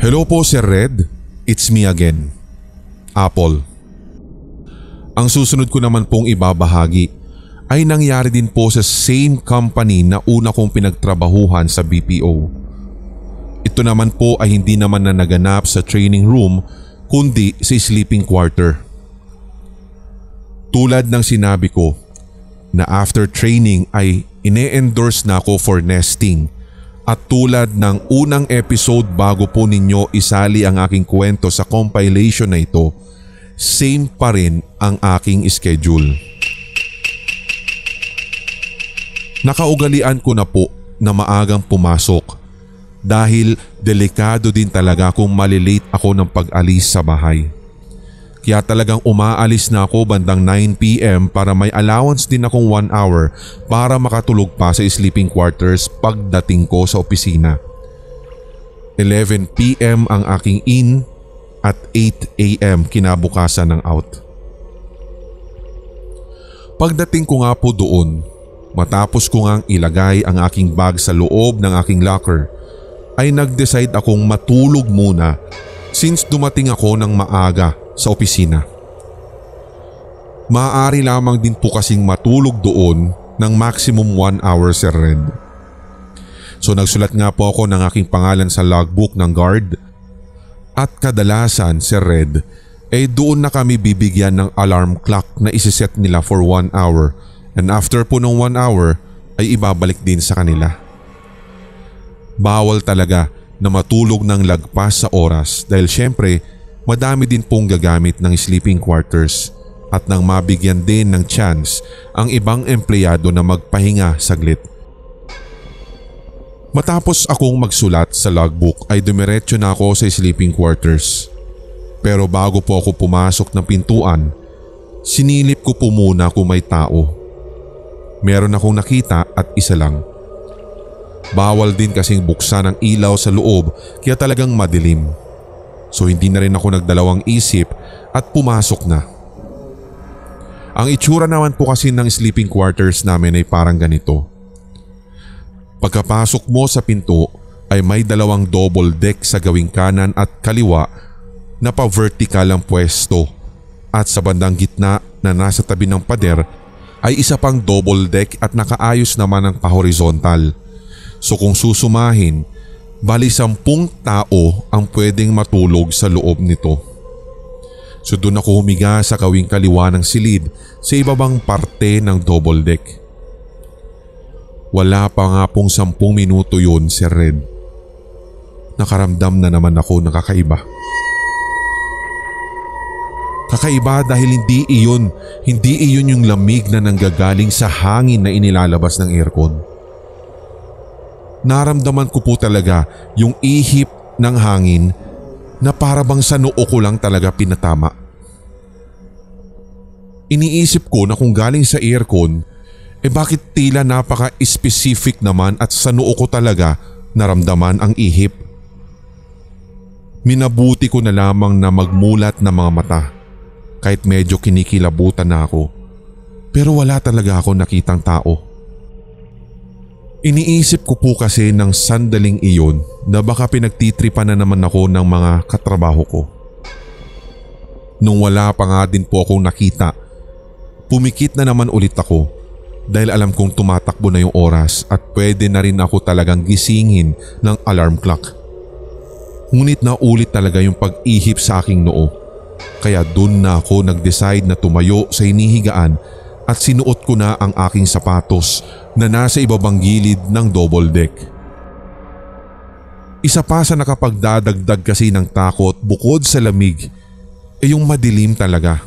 Hello po Sir Red, it's me again, Apple. Ang susunod ko naman pong ibabahagi ay nangyari din po sa same company na una kong pinagtrabahuhan sa BPO. Ito naman po ay hindi naman na naganap sa training room kundi sa sleeping quarter. Tulad ng sinabi ko na after training ay ine-endorse na ako for nesting. At tulad ng unang episode bago po ninyo isali ang aking kwento sa compilation na ito, same pa rin ang aking schedule. Nakaugalian ko na po na maagang pumasok dahil delikado din talaga kung malilate ako ng pag-alis sa bahay. Kaya talagang umaalis na ako bandang 9 PM para may allowance din akong 1 hour para makatulog pa sa sleeping quarters pagdating ko sa opisina. 11 PM ang aking in at 8 AM kinabukasan ng out. Pagdating ko nga po doon, matapos ko ngang ilagay ang aking bag sa loob ng aking locker, ay nag-decide akong matulog muna since dumating ako ng maaga sa opisina. Maaari lamang din po kasing matulog doon ng maximum 1 hour, Sir Red. So nagsulat nga po ako ng aking pangalan sa logbook ng guard at kadalasan, Sir Red, doon na kami bibigyan ng alarm clock na isiset nila for 1 hour and after po ng 1 hour ay ibabalik din sa kanila. Bawal talaga na matulog ng lagpas sa oras dahil syempre madami din pong gagamit ng sleeping quarters at nang mabigyan din ng chance ang ibang empleyado na magpahinga saglit. Matapos akong magsulat sa logbook ay dumiretso na ako sa sleeping quarters. Pero bago po ako pumasok ng pintuan, sinilip ko po muna kung may tao. Meron akong nakita at isa lang. Bawal din kasing buksan ang ilaw sa loob kaya talagang madilim. So hindi na rin ako nagdalawang isip at pumasok na. Ang itsura naman po kasi ng sleeping quarters namin ay parang ganito. Pagkapasok mo sa pinto ay may dalawang double deck sa gawing kanan at kaliwa na pa-vertical ang pwesto at sa bandang gitna na nasa tabi ng pader ay isa pang double deck at nakaayos naman ang pa-horizontal. So kung susumahin, bali 10 tao ang pwedeng matulog sa loob nito. So doon ako humiga sa kawing kaliwa ng silid sa ibabang parte ng double deck. Wala pa nga pong 10 minuto yun, Sir Red. Nakaramdam na naman ako ng kakaiba. Kakaiba dahil hindi iyon yung lamig na nanggagaling sa hangin na inilalabas ng aircon. Naramdaman ko po talaga yung ihip ng hangin na para bang sa noo ko lang talaga pinatama. Iniisip ko na kung galing sa aircon, bakit tila napaka-specific naman at sa noo ko talaga naramdaman ang ihip. Minabuti ko na lamang na magmulat ng mga mata kahit medyo kinikilabutan na ako, pero wala talaga ako nakitang tao. Iniisip ko po kasi ng sandaling iyon na baka pinagtitripan na naman ako ng mga katrabaho ko. Nung wala pa nga din po akong nakita, pumikit na naman ulit ako dahil alam kong tumatakbo na yung oras at pwede na rin ako talagang gisingin ng alarm clock. Ngunit naulit talaga yung pag-ihip sa aking noo. Kaya dun na ako nag-decide na tumayo sa inihigaan at sinuot ko na ang aking sapatos na nasa ibabang gilid ng double deck. Isa pa sa nakapagdadagdag kasi ng takot bukod sa lamig yung madilim talaga.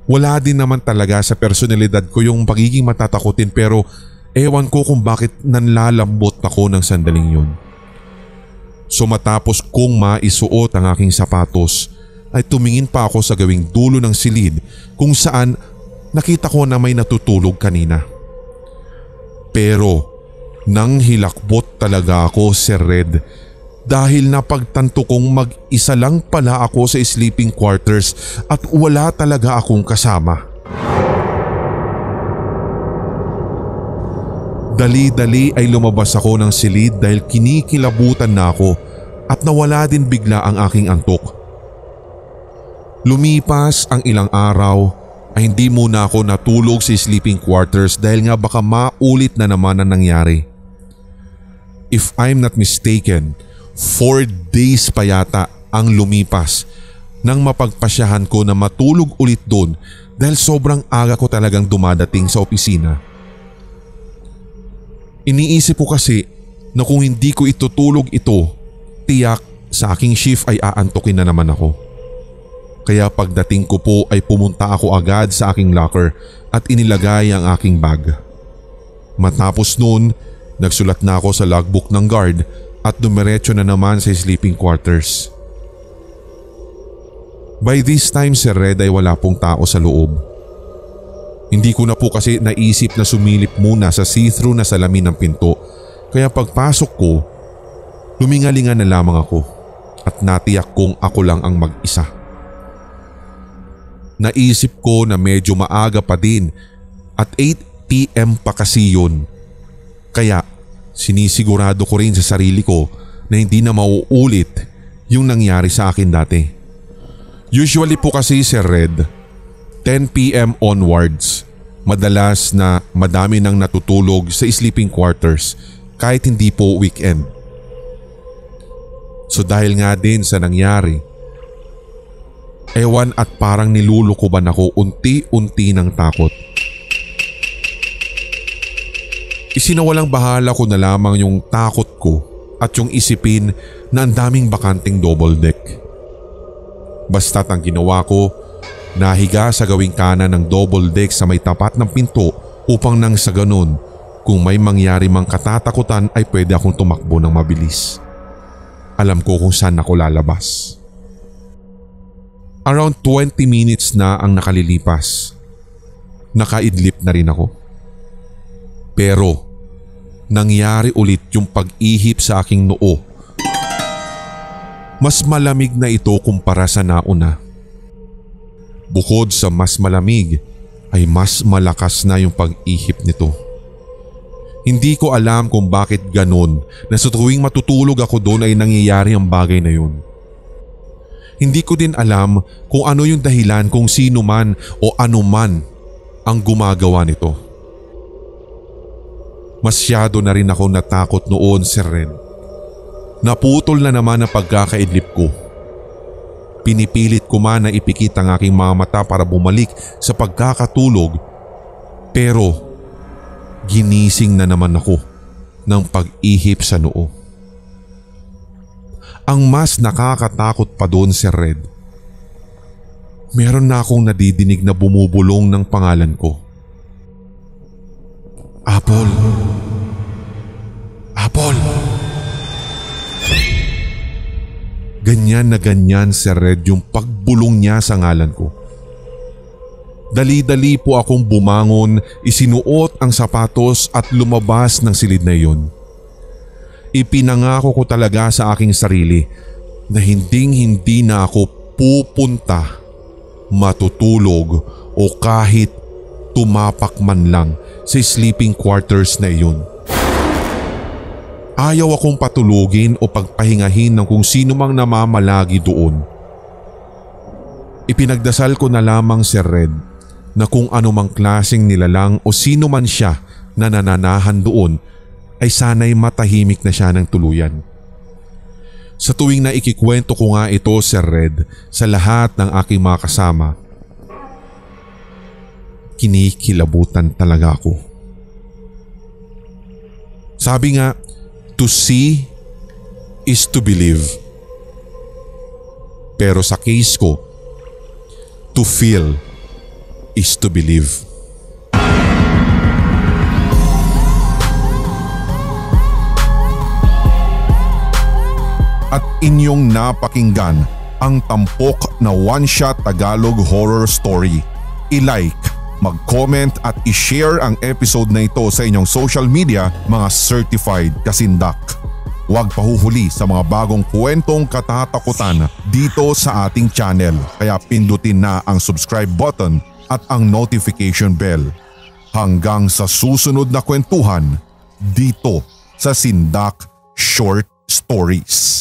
Wala din naman talaga sa personalidad ko yung pagiging matatakutin pero ewan ko kung bakit nanlalambot ako ng sandaling yun. So matapos kong maisuot ang aking sapatos ay tumingin pa ako sa gawing dulo ng silid kung saan nakita ko na may natutulog kanina. Pero nang hilakbot talaga ako, Sir Red, dahil napagtanto kong mag-isa lang pala ako sa sleeping quarters at wala talaga akong kasama. Dali-dali ay lumabas ako ng silid dahil kinikilabutan na ako at nawala din bigla ang aking antok. Lumipas ang ilang araw ay hindi muna ako natulog sa sleeping quarters dahil nga baka maulit na naman ang nangyari. If I'm not mistaken, 4 days pa yata ang lumipas nang mapagpasyahan ko na matulog ulit doon dahil sobrang aga ko talagang dumadating sa opisina. Iniisip ko kasi na kung hindi ko itutulog ito, tiyak sa aking shift ay aantukin na naman ako. Kaya pagdating ko po ay pumunta ako agad sa aking locker at inilagay ang aking bag. Matapos noon, nagsulat na ako sa logbook ng guard at dumiretso na naman sa sleeping quarters. By this time Sir Red ay wala pong tao sa loob. Hindi ko na po kasi naisip na sumilip muna sa see-through na salamin ng pinto, kaya pagpasok ko, lumingalingan na lamang ako at natiyak kong ako lang ang mag-isa. Naisip ko na medyo maaga pa din at 8 PM pa kasi yun. Kaya sinisigurado ko rin sa sarili ko na hindi na mauulit yung nangyari sa akin dati. Usually po kasi Sir Red, 10 PM onwards, madalas na madami nang natutulog sa sleeping quarters kahit hindi po weekend. So dahil nga din sa nangyari, ewan at parang nilulukuban ako unti-unti ng takot. Isinawalang bahala ko na lamang yung takot ko at yung isipin na ang daming bakanting double deck. Basta't ang ginawa ko, nahiga sa gawing kanan ng double deck sa may tapat ng pinto upang nang sa ganun, kung may mangyari mang katatakutan ay pwede akong tumakbo ng mabilis. Alam ko kung saan ako lalabas. Around 20 minutes na ang nakalilipas. Nakaidlip na rin ako. Pero nangyari ulit yung pag-ihip sa aking noo. Mas malamig na ito kumpara sa nauna. Bukod sa mas malamig ay mas malakas na yung pag-ihip nito. Hindi ko alam kung bakit ganun na sa tuwing matutulog ako doon ay nangyayari ang bagay na yun. Hindi ko din alam kung ano yung dahilan kung sino man o ano man ang gumagawa nito. Masyado na rin ako natakot noon, Sir Red. Naputol na naman ang pagkakaidlip ko. Pinipilit ko man na ipikit ang aking mga mata para bumalik sa pagkakatulog, pero ginising na naman ako ng pag-ihip sa noo. Ang mas nakakatakot pa doon, Sir Red, meron na akong nadidinig na bumubulong ng pangalan ko. Apple! Apple! Ganyan na ganyan, Sir Red, yung pagbulong niya sa ngalan ko. Dali-dali po akong bumangon, isinuot ang sapatos at lumabas ng silid na iyon. Ipinangako ko talaga sa aking sarili na hinding-hindi na ako pupunta, matutulog o kahit tumapak man lang sa sleeping quarters na iyon. Ayaw akong patulugin o pagpahingahin ng kung sino mang namamalagi doon. Ipinagdasal ko na lamang, Sir Red, na kung anumang klaseng nilalang o sino man siya na nananahan doon ay sana'y matahimik na siya ng tuluyan. Sa tuwing na ikikwento ko nga ito, Sir Red, sa lahat ng aking mga kasama, kinikilabutan talaga ako. Sabi nga, to see is to believe. Pero sa case ko, to feel is to believe. At inyong napakinggan ang tampok na one-shot Tagalog horror story. I-like, mag-comment at i-share ang episode na ito sa inyong social media, mga certified kasindak. Huwag pahuhuli sa mga bagong kwentong katatakutan dito sa ating channel, kaya pindutin na ang subscribe button at ang notification bell. Hanggang sa susunod na kwentuhan dito sa Sindak Short Stories.